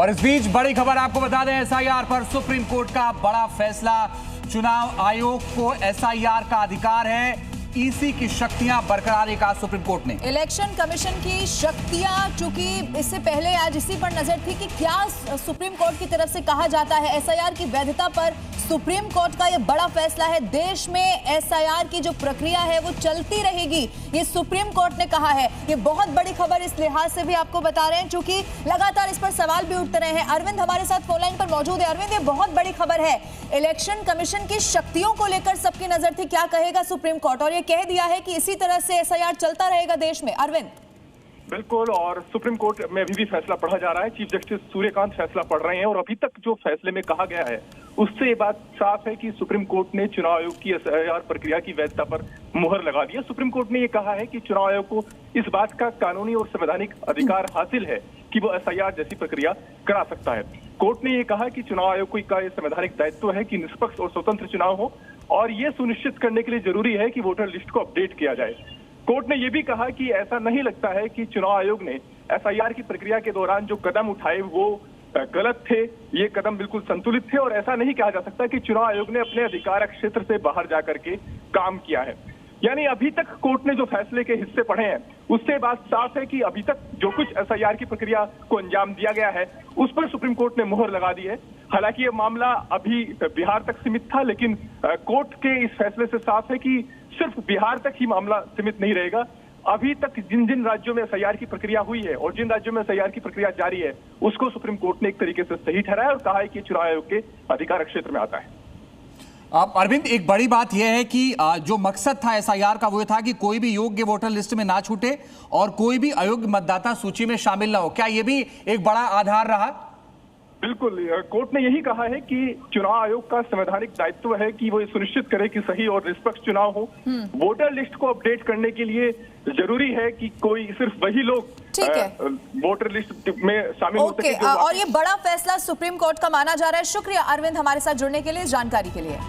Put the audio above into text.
और इस बीच बड़ी खबर आपको बता दें, एसआईआर पर सुप्रीम कोर्ट का बड़ा फैसला। चुनाव आयोग को एसआईआर का अधिकार है, ईसी की शक्तियां बरकरार, कहा सुप्रीम कोर्ट ने। इलेक्शन कमीशन की शक्तियां, चूंकि इससे पहले आज इसी पर नजर थी कि क्या सुप्रीम कोर्ट की तरफ से कहा जाता है। एसआईआर की वैधता पर सुप्रीम कोर्ट का यह बड़ा फैसला है। देश में एसआईआर की जो प्रक्रिया है वो चलती रहेगी, ये सुप्रीम कोर्ट ने कहा है। ये बहुत बड़ी खबर इस लिहाज से भी आपको बता रहे हैं क्योंकि लगातार इस पर सवाल भी उठते रहे हैं। अरविंद हमारे साथ फोन लाइन पर मौजूद है। अरविंद, ये बहुत बड़ी खबर है। इलेक्शन कमीशन की शक्तियों को लेकर सबकी नजर थी, क्या कहेगा सुप्रीम कोर्ट, और ये कह दिया है कि इसी तरह से एसआईआर चलता रहेगा देश में। अरविंद, बिल्कुल, और सुप्रीम कोर्ट में अभी भी फैसला पढ़ा जा रहा है। चीफ जस्टिस सूर्यकांत फैसला पढ़ रहे हैं और अभी तक जो फैसले में कहा गया है उससे ये बात साफ है कि सुप्रीम कोर्ट ने चुनाव आयोग की एसआईआर प्रक्रिया की वैधता पर मुहर लगा दी है। सुप्रीम कोर्ट ने ये कहा है कि चुनाव आयोग को इस बात का कानूनी और संवैधानिक अधिकार हासिल है कि वो एसआईआर जैसी प्रक्रिया करा सकता है। कोर्ट ने ये कहा कि चुनाव आयोग का ये संवैधानिक दायित्व है कि निष्पक्ष और स्वतंत्र चुनाव हो और ये सुनिश्चित करने के लिए जरूरी है कि वोटर लिस्ट को अपडेट किया जाए। कोर्ट ने यह भी कहा कि ऐसा नहीं लगता है कि चुनाव आयोग ने एसआईआर की प्रक्रिया के दौरान जो कदम उठाए वो गलत थे। ये कदम बिल्कुल संतुलित थे और ऐसा नहीं कहा जा सकता कि चुनाव आयोग ने अपने अधिकार क्षेत्र से बाहर जाकर के काम किया है। यानी अभी तक कोर्ट ने जो फैसले के हिस्से पढ़े हैं उससे बात साफ है कि अभी तक जो कुछ एसआईआर की प्रक्रिया को अंजाम दिया गया है उस पर सुप्रीम कोर्ट ने मुहर लगा दी है। हालांकि ये मामला अभी बिहार तक सीमित था, लेकिन कोर्ट के इस फैसले से साफ है कि सिर्फ बिहार तक ही मामला सीमित नहीं रहेगा। अभी तक जिन जिन राज्यों में एसआईआर की प्रक्रिया हुई है और जिन राज्यों में एसआईआर की प्रक्रिया जारी है उसको सुप्रीम कोर्ट ने एक तरीके से सही ठहराया और कहा है कि चुनाव आयोग के अधिकार क्षेत्र में आता है। अरविंद, एक बड़ी बात यह है कि जो मकसद था एसआईआर का वो था कि कोई भी योग्य वोटर लिस्ट में ना छूटे और कोई भी अयोग्य मतदाता सूची में शामिल ना हो। क्या ये भी एक बड़ा आधार रहा? बिल्कुल, कोर्ट ने यही कहा है कि चुनाव आयोग का संवैधानिक दायित्व है कि वो ये सुनिश्चित करे कि सही और निष्पक्ष चुनाव हो। वोटर लिस्ट को अपडेट करने के लिए जरूरी है कि कोई सिर्फ वही लोग वोटर लिस्ट में शामिल हो सके। और ये बड़ा फैसला सुप्रीम कोर्ट का माना जा रहा है। शुक्रिया अरविंद हमारे साथ जुड़ने के लिए, जानकारी के लिए।